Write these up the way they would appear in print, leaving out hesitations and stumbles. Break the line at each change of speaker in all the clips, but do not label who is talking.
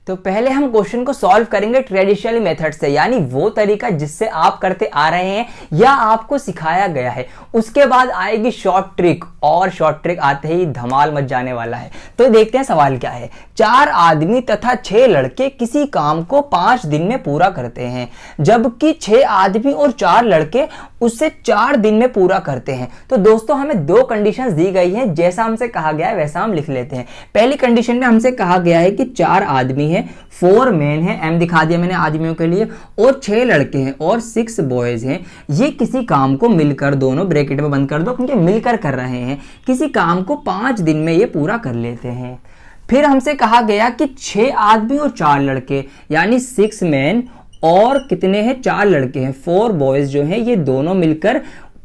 तो पहले हम क्वेश्चन को सॉल्व करेंगे ट्रेडिशनल मेथड से, यानी वो तरीका जिससे आप करते आ रहे हैं या आपको सिखाया गया है। उसके बाद आएगी शॉर्ट ट्रिक, और शॉर्ट ट्रिक आते ही धमाल मच जाने वाला है। तो देखते हैं सवाल क्या है। 4 आदमी तथा 6 लड़के किसी काम को 5 दिन में पूरा करते हैं, जबकि 6 आदमी और 4 लड़के उससे 4 दिन में पूरा करते हैं। तो दोस्तों हमें 2 कंडीशंस दी गई हैं, जैसा हमसे कहा गया है वैसा हम लिख लेते हैं। पहली कंडीशन में हमसे कहा गया है कि 4 आदमी है, 4 मैन है, एम दिखा दिया मैंने आदमियों के लिए, और 6 लड़के हैं और 6 बॉयज हैं। ये किसी काम को मिलकर, दोनों ब्रैकेट में बंद कर दो क्योंकि मिलकर कर रहे हैं, किसी काम को 5 दिन में ये पूरा कर लेते हैं। फिर हमसे कहा गया कि 6 आदमी और 4 लड़के, यानी 6 मैन और कितने हैं, 4 लड़के हैं, 4 बॉयज जो हैं, ये दोनों मिलकर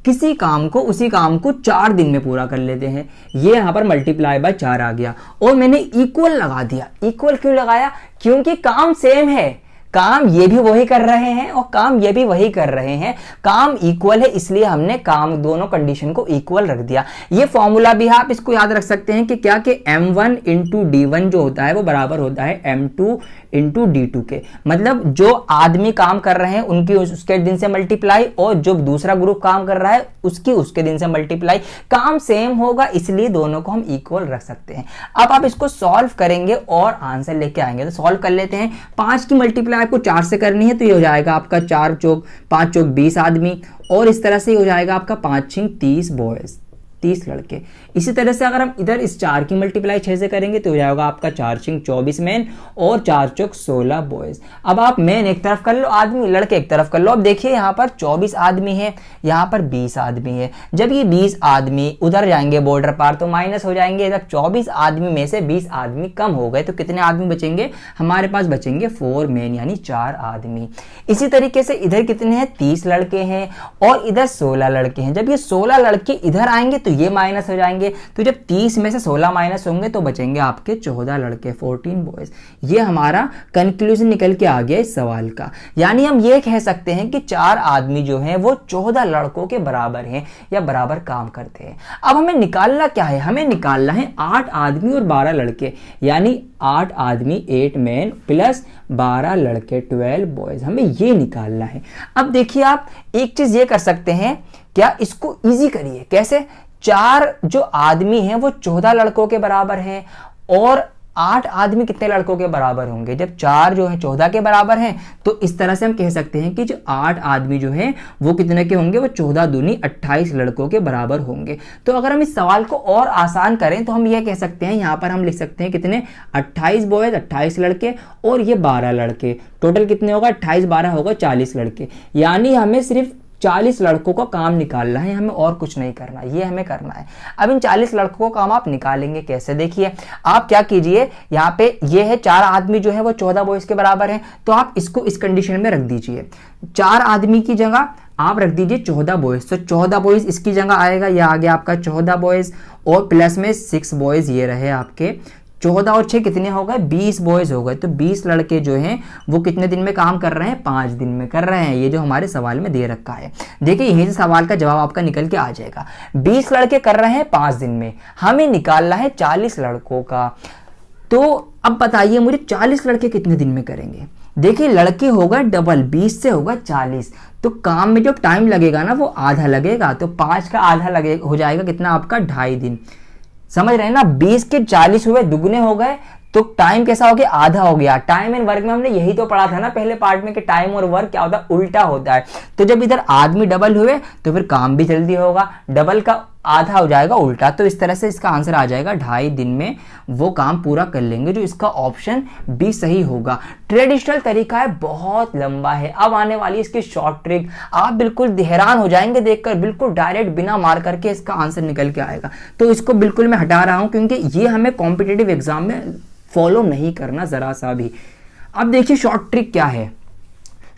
किसी काम को, उसी काम को 4 दिन में पूरा कर लेते हैं। ये यहां पर मल्टीप्लाई बाय 4 आ गया, और मैंने इक्वल लगा दिया। इक्वल क्यों लगाया? क्योंकि काम सेम है, काम ये भी वही कर रहे हैं और काम ये भी वही कर रहे हैं, काम इक्वल है, इसलिए हमने काम दोनों कंडीशन को इक्वल रख दिया। ये फॉर्मूला भी आप इसको याद रख सकते हैं कि क्या, कि m1 इंटू d1 जो होता है वो बराबर होता है m2 इंटू d2 के। मतलब जो आदमी काम कर रहे हैं उनकी उसके दिन से मल्टीप्लाई, और जो दूसरा ग्रुप काम कर रहा है उसकी उसके दिन से मल्टीप्लाई। काम सेम होगा इसलिए दोनों को हम इक्वल रख सकते हैं। अब आप इसको सॉल्व करेंगे और आंसर लेके आएंगे। तो सॉल्व कर लेते हैं। 5 की मल्टीप्लाई आपको 4 से करनी है, तो ये हो जाएगा आपका 4 चौक 5 चौक 20 आदमी, और इस तरह से हो जाएगा आपका 5 6 30 बॉयज, 30 लड़के। इसी तरह से अगर हम इधर इस 4 की मल्टीप्लाई 6 से करेंगे तो हो जाएगा आपका 4 6 24 मैन और 4 चौक 16 बॉयज। अब आप मैन एक तरफ कर लो, आदमी लड़के एक तरफ कर लो। अब देखिए यहाँ पर 24 आदमी है, यहाँ पर 20 आदमी है। जब ये 20 आदमी उधर जाएंगे बॉर्डर पार तो माइनस हो जाएंगे। जब 24 आदमी में से 20 आदमी कम हो गए तो कितने आदमी बचेंगे? हमारे पास बचेंगे 4 मैन, यानी 4 आदमी। इसी तरीके से इधर कितने हैं? 30 लड़के हैं और इधर 16 लड़के हैं। जब ये 16 लड़के इधर आएंगे तो ये माइनस हो जाएंगे। तो जब 30 में से 16 माइनस होंगे तो बचेंगे आपके 14 लड़के, 14 बॉयज। ये हमारा कंक्लूजन निकल के आ गया इस सवाल का। यानी हम ये कह सकते हैं कि 4 आदमी जो हैं वो 14 लड़कों के बराबर हैं या बराबर काम करते हैं। अब हमें निकालना क्या है? हमें निकालना है 8 आदमी और 12 लड़के, यानी 8 आदमी 8 मैन प्लस 12 लड़के 12 बॉयज। हमें ये निकालना है। अब देखिए आप एक चीज ये कर सकते हैं, क्या इसको इजी करिए। कैसे? 4 जो आदमी हैं वो 14 लड़कों के बराबर हैं, और 8 आदमी कितने लड़कों के बराबर होंगे? जब 4 जो है 14 के बराबर हैं, तो इस तरह से हम कह सकते हैं कि जो 8 आदमी जो हैं वो कितने के होंगे? वो 14 दूनी 28 लड़कों के बराबर होंगे। तो अगर हम इस सवाल को और आसान करें तो हम यह कह सकते हैं, यहां पर हम लिख सकते हैं कितने? 28 बॉयज, 28 लड़के, और ये 12 लड़के। टोटल कितने होगा? 28 12 होगा 40 लड़के। यानी हमें सिर्फ 40 लड़कों का काम निकालना है, हमें और कुछ नहीं करना, ये हमें करना है। अब इन 40 लड़कों का काम आप निकालेंगे कैसे? देखिए आप क्या कीजिए, यहाँ पे ये है 4 आदमी जो है वो 14 बॉयज के बराबर हैं, तो आप इसको इस कंडीशन में रख दीजिए। 4 आदमी की जगह आप रख दीजिए 14 बॉयज, तो 14 बॉयज इसकी जगह आएगा, यह आ गया आपका 14 बॉयज, और प्लस में 6 बॉयज ये रहे आपके। 14 और 6 कितने हो गए? 20 बॉयज हो गए। तो 20 लड़के जो हैं वो कितने दिन में काम कर रहे हैं? 5 दिन में कर रहे हैं। ये जो हमारे सवाल में दे रखा है, देखिए यहीं से सवाल का जवाब आपका निकल के आ जाएगा। 20 लड़के कर रहे हैं 5 दिन में, हमें निकालना है 40 लड़कों का। तो अब बताइए मुझे 40 लड़के कितने दिन में करेंगे? देखिए लड़के होगा डबल, 20 से होगा 40, तो काम में जो टाइम लगेगा ना वो आधा लगेगा। तो 5 का आधा लगेगा, हो जाएगा कितना आपका? 2.5 दिन। समझ रहे हैं ना? 20 के 40 हुए, दुगने हो गए, तो टाइम कैसा हो गया? आधा हो गया। टाइम एंड वर्क में हमने यही तो पढ़ा था ना पहले पार्ट में कि टाइम और वर्क क्या होता है? उल्टा होता है। तो जब इधर आदमी डबल हुए तो फिर काम भी जल्दी होगा, डबल का आधा हो जाएगा उल्टा। तो इस तरह से इसका आंसर आ जाएगा 2.5 दिन में वो काम पूरा कर लेंगे, जो इसका ऑप्शन बी सही होगा। ट्रेडिशनल तरीका है, बहुत लंबा है। अब आने वाली इसकी शॉर्ट ट्रिक, आप बिल्कुल हैरान हो जाएंगे देखकर, बिल्कुल डायरेक्ट बिना मार करके इसका आंसर निकल के आएगा। तो इसको बिल्कुल मैं हटा रहा हूं क्योंकि ये हमें कॉम्पिटिटिव एग्जाम में फॉलो नहीं करना जरा सा भी। अब देखिए शॉर्ट ट्रिक क्या है।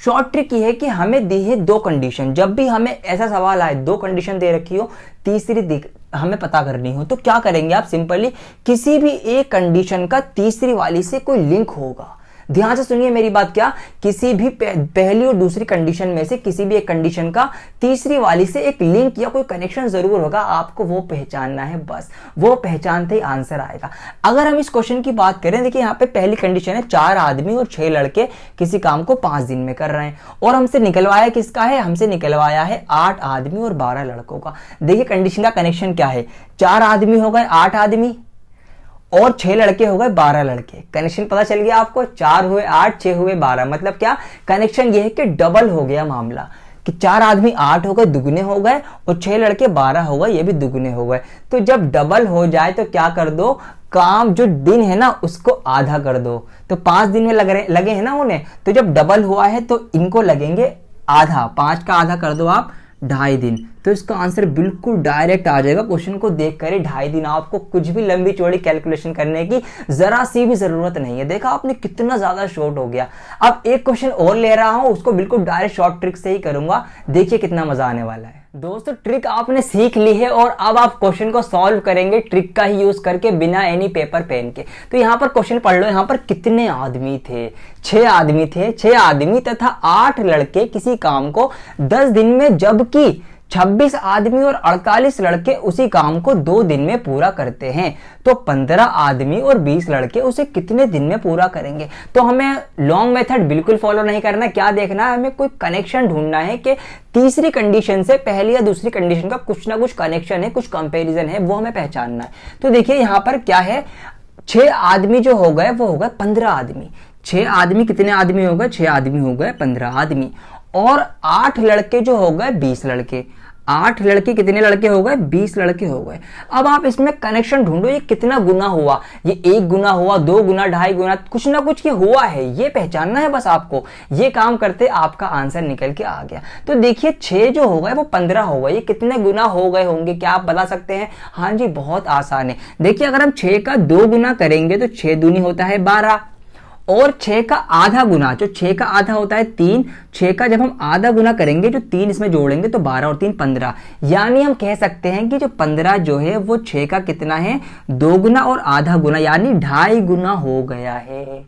शॉर्ट ट्रिक ये है कि हमें दी है 2 कंडीशन। जब भी हमें ऐसा सवाल आए, 2 कंडीशन दे रखी हो, तीसरी हमें पता करनी हो, तो क्या करेंगे आप? सिंपली किसी भी एक कंडीशन का तीसरी वाली से कोई लिंक होगा, ध्यान से सुनिए मेरी बात, क्या किसी भी पहली और दूसरी कंडीशन में से किसी भी एक कंडीशन का तीसरी वाली से एक लिंक या कोई कनेक्शन जरूर होगा, आपको वो पहचानना है, बस वो पहचानते ही आंसर आएगा। अगर हम इस क्वेश्चन की बात करें, देखिए यहाँ पे पहली कंडीशन है 4 आदमी और 6 लड़के किसी काम को 5 दिन में कर रहे हैं, और हमसे निकलवाया किसका है, हमसे निकलवाया है 8 आदमी और 12 लड़कों का। देखिए कंडीशन का कनेक्शन क्या है, 4 आदमी हो गए 8 आदमी और 6 लड़के हो गए 12 लड़के। कनेक्शन पता चल गया आपको, 4 हुए 8, 6 हुए 12, मतलब क्या कनेक्शन ये है कि डबल हो गया मामला, कि 4 आदमी 8 हो गए, दुगने हो गए, और 6 लड़के 12 हो गए, ये भी दुगने हो गए। तो जब डबल हो जाए तो क्या कर दो, काम जो दिन है ना उसको आधा कर दो। तो 5 दिन में लगे हैं ना उन्हें, तो जब डबल हुआ है तो इनको लगेंगे आधा, 5 का आधा कर दो आप 2.5 दिन। तो इसका आंसर बिल्कुल डायरेक्ट आ जाएगा। क्वेश्चन को देख कर 2.5 दिन, आपको कुछ भी लंबी चौड़ी कैलकुलेशन करने की जरा सी भी जरूरत नहीं है। देखा आपने कितना ज्यादा शॉर्ट हो गया। अब एक क्वेश्चन और ले रहा हूं, उसको बिल्कुल डायरेक्ट शॉर्ट ट्रिक से ही करूंगा, देखिए कितना मजा आने वाला है। दोस्तों ट्रिक आपने सीख ली है और अब आप क्वेश्चन को सॉल्व करेंगे ट्रिक का ही यूज करके, बिना एनी पेपर पेन के। तो यहां पर क्वेश्चन पढ़ लो, यहां पर कितने आदमी थे, 6 आदमी थे। 6 आदमी तथा 8 लड़के किसी काम को 10 दिन में, जबकि 26 आदमी और 48 लड़के उसी काम को 2 दिन में पूरा करते हैं। तो 15 आदमी और 20 लड़के उसे कितने दिन में पूरा करेंगे। तो हमें लॉन्ग मेथड बिल्कुल फॉलो नहीं करना, क्या देखना है, हमें कोई कनेक्शन ढूंढना है कि तीसरी कंडीशन से पहली या दूसरी कंडीशन का कुछ ना कुछ कनेक्शन है, कुछ कंपैरिजन है, वो हमें पहचानना है। तो देखिए यहां पर क्या है, 6 आदमी जो हो गए वो हो गए 15 आदमी। 6 आदमी कितने आदमी हो गए, 6 आदमी हो गए 15 आदमी, और 8 लड़के जो हो गए 20 लड़के। 8 लड़के कितने लड़के हो गए, 20 लड़के हो गए। अब आप इसमें कनेक्शन ढूंढो, ये कितना गुना हुआ, ये 1 गुना हुआ, 2 गुना, 2.5 गुना, कुछ ना कुछ ये हुआ है, ये पहचानना है बस आपको। ये काम करते आपका आंसर निकल के आ गया। तो देखिए 6 जो हो गए वो 15 हो गए, ये कितने गुना हो गए होंगे, क्या आप बता सकते हैं। हाँ जी बहुत आसान है। देखिए अगर हम 6 का 2 गुना करेंगे तो 6 दूनी होता है 12, और 6 का आधा गुना, जो 6 का आधा होता है 3, 6 का जब हम आधा गुना करेंगे, जो 3 इसमें जोड़ेंगे तो 12 और 3 15। यानी हम कह सकते हैं कि जो 15 जो है वो 6 का कितना है, 2 गुना और आधा गुना, यानी 2.5 गुना हो गया है।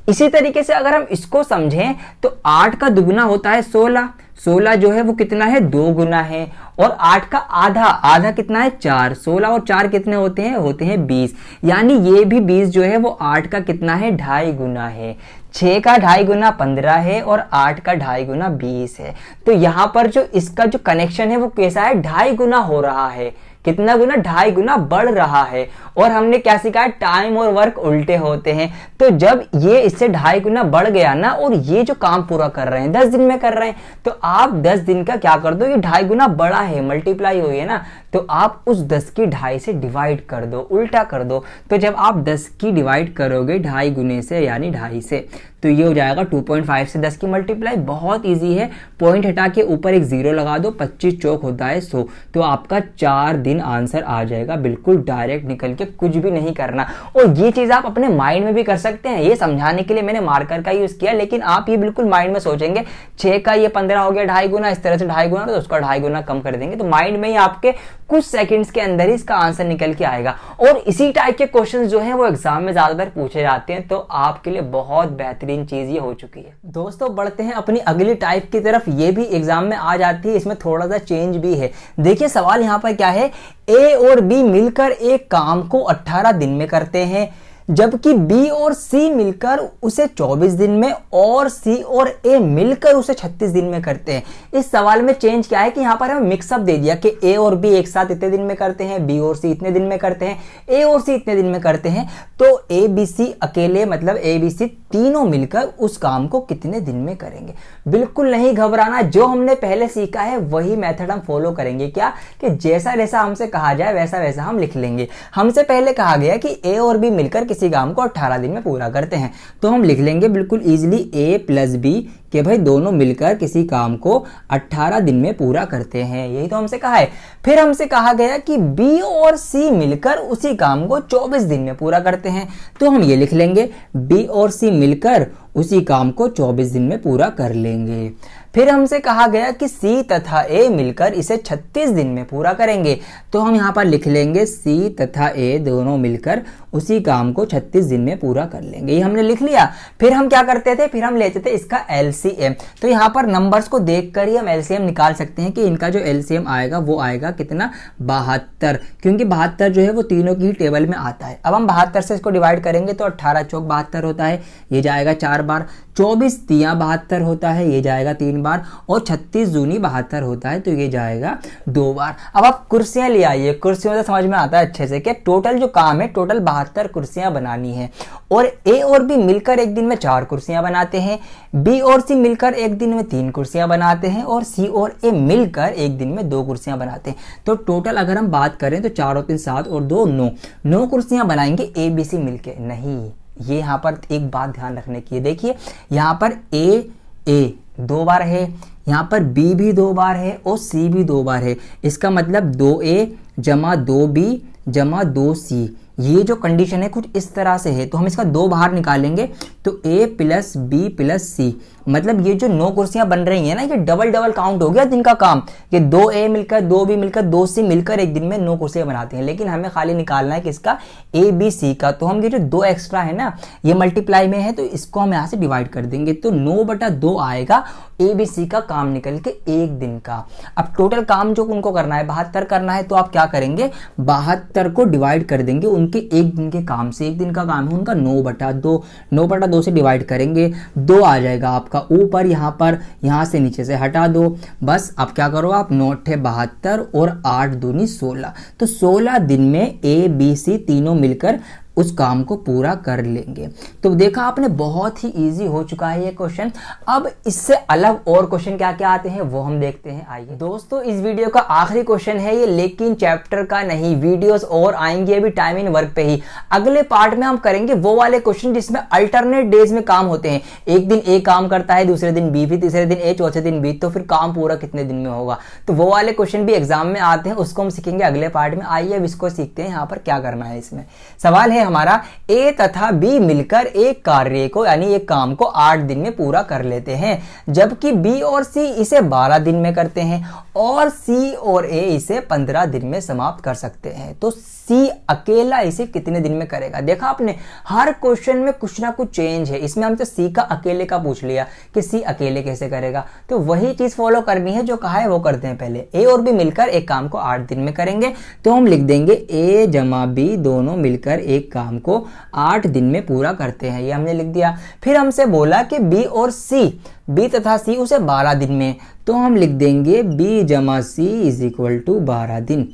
इसी तरीके से अगर हम इसको समझें तो 8 का दुगुना होता है 16, 16 जो है वो कितना है, 2 गुना है, और 8 का आधा, आधा कितना है 4, 16 और 4 कितने होते हैं, होते हैं 20। यानी ये भी 20 जो है वो 8 का कितना है, 2.5 गुना है। 6 का 2.5 गुना 15 है और 8 का 2.5 गुना 20 है। तो यहां पर जो इसका जो कनेक्शन है वो कैसा है, 2.5 गुना हो रहा है। कितना गुना, 2.5 गुना बढ़ रहा है। और हमने क्या सीखा है, टाइम और वर्क उल्टे होते हैं। तो जब ये इससे 2.5 गुना बढ़ गया ना, और ये जो काम पूरा कर रहे हैं 10 दिन में कर रहे हैं, तो आप 10 दिन का क्या कर दो, ये 2.5 गुना बढ़ा है, मल्टीप्लाई हुई है ना, तो आप उस 10 की 2.5 से डिवाइड कर दो, उल्टा कर दो। तो जब आप 10 की डिवाइड करोगे 2.5 गुने से यानी 2.5 से, तो ये हो जाएगा 2.5 से 10 की मल्टीप्लाई। बहुत इजी है, पॉइंट हटा के ऊपर एक 0 लगा दो, 25 चौक होता है 100, तो आपका 4 दिन आंसर आ जाएगा, बिल्कुल डायरेक्ट निकल के, कुछ भी नहीं करना। और ये चीज आप अपने माइंड में भी कर सकते हैं, ये समझाने के लिए मैंने मार्कर का यूज किया, लेकिन आप ये बिल्कुल माइंड में सोचेंगे 6 का ये 15 हो गया 2.5 गुना, इस तरह से 2.5 गुना, तो उसका 2.5 गुना कम कर देंगे, तो माइंड में ही आपके कुछ सेकंड्स के अंदर ही इसका आंसर निकल के आएगा। और इसी टाइप के क्वेश्चंस जो हैं वो एग्जाम में ज्यादातर पूछे जाते हैं, तो आपके लिए बहुत बेहतरीन चीज ये हो चुकी है। दोस्तों बढ़ते हैं अपनी अगली टाइप की तरफ, ये भी एग्जाम में आ जाती है, इसमें थोड़ा सा चेंज भी है। देखिए सवाल यहाँ पर क्या है, ए और बी मिलकर एक काम को 18 दिन में करते हैं, जबकि बी और सी मिलकर उसे 24 दिन में, और सी और ए मिलकर उसे 36 दिन में करते हैं। इस सवाल में चेंज क्या है कि यहां पर हमें मिक्सअप दे दिया कि ए और बी एक साथ इतने दिन में करते हैं, बी और सी इतने दिन में करते हैं, ए और सी इतने दिन में करते हैं। तो ए बी सी अकेले, मतलब ए बी सी तीनों मिलकर उस काम को कितने दिन में करेंगे। बिल्कुल नहीं घबराना, जो हमने पहले सीखा है वही मेथड हम फॉलो करेंगे। क्या कि जैसा जैसा हमसे कहा जाए वैसा वैसा हम लिख लेंगे। हमसे पहले कहा गया कि ए और बी मिलकर किसी काम को 18 दिन में पूरा करते हैं, तो हम लिख लेंगे बिल्कुल इजीली, ए प्लस बी कि भाई दोनों मिलकर किसी काम को 18 दिन में पूरा करते हैं, यही तो हमसे कहा है। फिर हमसे कहा गया कि बी और सी मिलकर उसी काम को 24 दिन में पूरा करते हैं, तो हम ये लिख लेंगे बी और सी मिलकर उसी काम को 24 दिन में पूरा कर लेंगे। फिर हमसे कहा गया कि सी तथा ए मिलकर इसे 36 दिन में पूरा करेंगे, तो हम यहाँ पर लिख लेंगे सी तथा ए दोनों मिलकर उसी काम को 36 दिन में पूरा कर लेंगे, ये हमने लिख लिया। फिर हम क्या करते थे, फिर हम लेते थे इसका एलसीएम। तो यहाँ पर नंबर्स को देखकर ही हम एलसीएम निकाल सकते हैं कि इनका जो एलसीएम आएगा वो आएगा कितना, 72, क्योंकि 72 जो है वो तीनों की ही टेबल में आता है। अब हम 72 से इसको डिवाइड करेंगे तो 18 चौक 72 होता है, ये जाएगा 4 बार, 24 तिया 72 होता है, ये जाएगा 3 बार, और 36 दूनी 72 होता है, तो ये जाएगा 2 बार। अब आप कुर्सियां ले आइए, कुर्सियों से समझ में आता है अच्छे से कि टोटल जो काम है टोटल 72 कुर्सियां बनानी है, और ए और बी मिलकर एक दिन में 4 कुर्सियां बनाते हैं, बी और सी मिलकर एक दिन में 3 कुर्सियां बनाते हैं, और सी और ए मिलकर एक दिन में 2 कुर्सियां बनाते हैं। तो टोटल अगर हम बात करें तो 4 और 3 7 और 2 9 कुर्सियां बनाएंगे ए बी सी मिलके। नहीं, ये यहाँ पर एक बात ध्यान रखने की है, देखिए यहाँ पर ए 2 बार है, यहाँ पर बी भी 2 बार है, और सी भी 2 बार है। इसका मतलब 2A जमा 2B जमा 2C, ये जो कंडीशन है कुछ इस तरह से है। तो हम इसका 2 बाहर निकालेंगे तो A plus B plus C, मतलब ये जो 9 कुर्सियां बन रही हैं ना, ये डबल डबल काउंट हो गया दिन का काम, कि 2A मिलकर 2B मिलकर 2C मिलकर एक दिन में 9 कुर्सियां बनाते हैं। लेकिन हमें खाली निकालना है किसका, ABC का। तो हम ये जो 2 एक्स्ट्रा है ना, ये मल्टीप्लाई में है, तो इसको हम यहाँ से डिवाइड कर देंगे, तो 9/2 आएगा ABC का काम निकल के एक दिन का। अब टोटल काम जो उनको करना है 72 करना है, तो आप क्या करेंगे, 72 को डिवाइड कर देंगे उनके एक दिन के काम से। एक दिन का काम है उनका 9/2, 9/2 से डिवाइड करेंगे, 2 आ जाएगा आपका ऊपर, यहाँ से नीचे से हटा दो, बस। अब क्या करो आप, 9 × 72 और 8 दूनी 16, तो 16 दिन में ABC तीनों मिलकर उस काम को पूरा कर लेंगे। तो देखा आपने, बहुत ही इजी हो चुका है ये क्वेश्चन। अब इससे अलग और क्वेश्चन क्या क्या आते हैं वो हम देखते हैं। आइए दोस्तों, इस वीडियो का आखिरी क्वेश्चन है ये, लेकिन चैप्टर का नहीं, वीडियोस और आएंगे अभी टाइम इन वर्क पे ही। अगले पार्ट में हम करेंगे वो वाले क्वेश्चन जिसमें अल्टरनेट डेज में काम होते हैं, एक दिन ए काम करता है, दूसरे दिन बी, फिर तीसरे दिन ए, चौथे दिन बी, तो फिर काम पूरा कितने दिन में होगा। तो वो वाले क्वेश्चन भी एग्जाम में आते हैं, उसको हम सीखेंगे अगले पार्ट में। आइए अब इसको सीखते हैं, यहाँ पर क्या करना है। इसमें सवाल है हमारा, ए तथा बी मिलकर एक कार्य को यानी एक काम को 8 दिन में पूरा कर लेते हैं, जबकि बी और सी इसे 12 दिन में करते हैं, और सी और ए इसे 15 दिन में समाप्त कर सकते हैं। तो सी अकेला इसे कितने दिन में करेगा। देखा आपने, हर क्वेश्चन में कुछ ना कुछ चेंज है। इसमें हमसे सी का अकेले का पूछ लिया कि सी अकेले कैसे करेगा, तो वही चीज फॉलो करनी है जो कहा है वो करते हैं। पहले ए और बी मिलकर एक काम को 8 दिन में करेंगे, तो हम लिख देंगे ए जमा बी दोनों मिलकर एक काम को 8 दिन में पूरा करते हैं, ये हमने लिख दिया। फिर हमसे बोला कि बी और सी, बी तथा सी उसे 12 दिन में, तो हम लिख देंगे बी जमा सी इज इक्वल टू 12 दिन।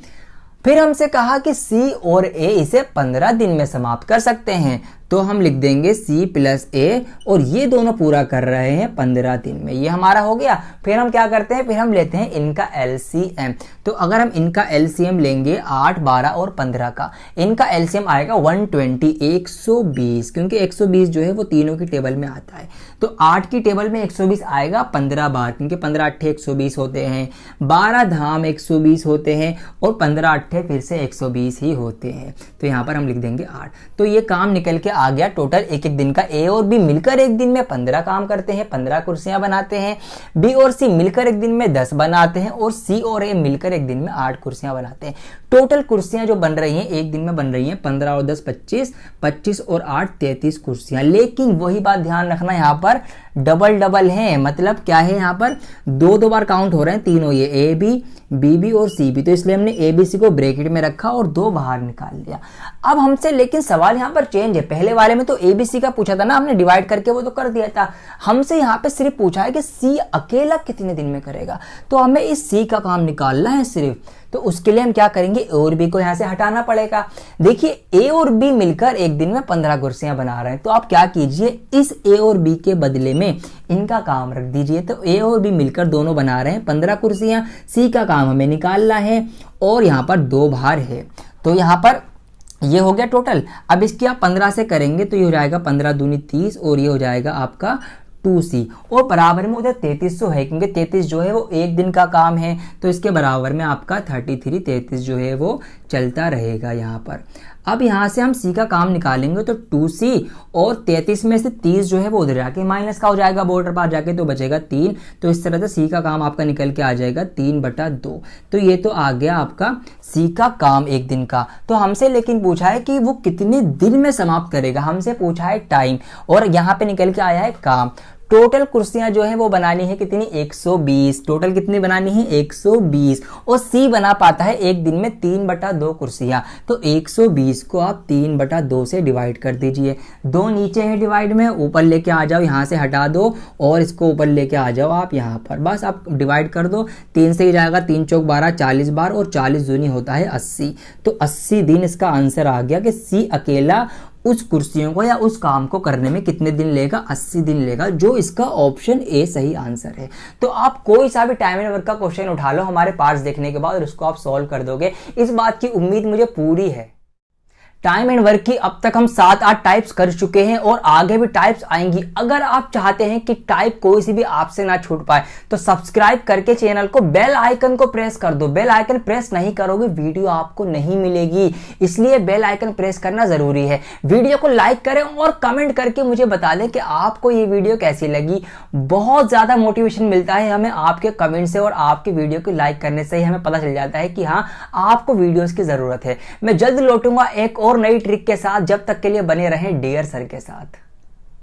फिर हमसे कहा कि सी और ए इसे 15 दिन में समाप्त कर सकते हैं, तो हम लिख देंगे सी प्लस ए, और ये दोनों पूरा कर रहे हैं 15 दिन में, ये हमारा हो गया। फिर हम क्या करते हैं, फिर हम लेते हैं इनका एलसीएम। तो अगर हम इनका एलसीएम लेंगे 8, 12 और 15 का, इनका एलसीएम आएगा 120, 120, क्योंकि 120 जो है वो तीनों की टेबल में आता है। तो 8 की टेबल में 120 आएगा 15 बार, क्योंकि 15 8 120 होते हैं, 12 धाम 120 होते हैं, और 15 8 फिर से 120 ही होते हैं। तो यहाँ पर हम लिख देंगे 8। तो ये काम निकल के आ गया टोटल एक एक दिन का। ए और बी मिलकर एक दिन में 15 काम करते हैं, 15 कुर्सियां बनाते हैं। बी और सी मिलकर एक दिन में 10 बनाते हैं, और सी और ए मिलकर एक दिन में 8 कुर्सियां बनाते हैं। टोटल कुर्सियां जो बन रही हैं एक दिन में बन रही हैं 15 और 10 25, 25 और 8 33 कुर्सियां। लेकिन वही बात ध्यान रखना, यहाँ पर डबल डबल है, मतलब क्या है, यहाँ पर 2 बार काउंट हो रहे हैं तीनों, ये ए बी, बी बी और सी बी। तो इसलिए हमने ए बी सी को ब्रैकेट में रखा और 2 बाहर निकाल लिया। अब हमसे लेकिन सवाल यहाँ पर चेंज है, पहले वाले में तो ए बी सी का पूछा था ना हमने, डिवाइड करके वो तो कर दिया था। हमसे यहाँ पे सिर्फ पूछा है कि सी अकेला कितने दिन में करेगा, तो हमें इस सी का काम निकालना है सिर्फ। तो उसके लिए हम क्या करेंगे, ए और बी को यहाँ से हटाना पड़ेगा। देखिए ए और बी मिलकर एक दिन में 15 कुर्सियां बना रहे हैं, तो आप क्या कीजिए, इस ए और बी के बदले में इनका काम रख दीजिए। तो ए और बी मिलकर दोनों बना रहे हैं 15 कुर्सियां, सी का काम हमें निकालना है, और यहाँ पर 2 बार है, तो यहाँ पर ये हो गया टोटल। अब इसकी आप 15 से करेंगे तो ये हो जाएगा 15 दूनी 30, और ये हो जाएगा आपका 2c और बराबर में उधर 3300 है, क्योंकि 33 जो है वो एक दिन का काम है, तो इसके बराबर में आपका 33 जो है वो चलता रहेगा यहाँ पर। अब यहाँ से हम c का काम निकालेंगे तो 2c और 33 में से 30 जो है वो उधर जाके माइनस का हो जाएगा बॉर्डर पार जाके, तो बचेगा 3। तो इस तरह से c का काम आपका निकल के आ जाएगा 3/2। तो ये तो आ गया आपका c का काम एक दिन का। तो हमसे लेकिन पूछा है कि वो कितने दिन में समाप्त करेगा, हमसे पूछा है टाइम और यहाँ पे निकल के आया है काम। टोटल कुर्सियां जो है वो बनानी है कितनी, 120। टोटल कितनी बनानी है, 120। और सी बना पाता है एक दिन में 3/2 कुर्सियां, तो 120 को आप 3/2 से डिवाइड कर दीजिए। 2 नीचे है डिवाइड में, ऊपर लेके आ जाओ, यहाँ से हटा दो और इसको ऊपर लेके आ जाओ आप यहाँ पर, बस आप डिवाइड कर दो। 3 से ही जाएगा, 3 चौक 12, 40 बार और 40 दूनी होता है 80। तो 80 दिन इसका आंसर आ गया कि सी अकेला उस कुर्सियों को या उस काम को करने में कितने दिन लेगा, 80 दिन लेगा, जो इसका ऑप्शन ए सही आंसर है। तो आप कोई सा भी टाइम एंड वर्क का क्वेश्चन उठा लो हमारे पार्ट्स देखने के बाद और उसको आप सॉल्व कर दोगे, इस बात की उम्मीद मुझे पूरी है। टाइम एंड वर्क की अब तक हम 7-8 टाइप्स कर चुके हैं और आगे भी टाइप्स आएंगी। अगर आप चाहते हैं कि टाइप कोई सी भी आपसे ना छूट पाए तो सब्सक्राइब करके चैनल को बेल आइकन को प्रेस कर दो। बेल आइकन प्रेस नहीं करोगे वीडियो आपको नहीं मिलेगी, इसलिए बेल आइकन प्रेस करना जरूरी है। वीडियो को लाइक करें और कमेंट करके मुझे बता दें कि आपको ये वीडियो कैसी लगी। बहुत ज्यादा मोटिवेशन मिलता है हमें आपके कमेंट से और आपके वीडियो को लाइक करने से ही हमें पता चल जाता है कि हाँ आपको वीडियोस की जरूरत है। मैं जल्द लौटूंगा एक और नई ट्रिक के साथ, जब तक के लिए बने रहें डियर सर के साथ।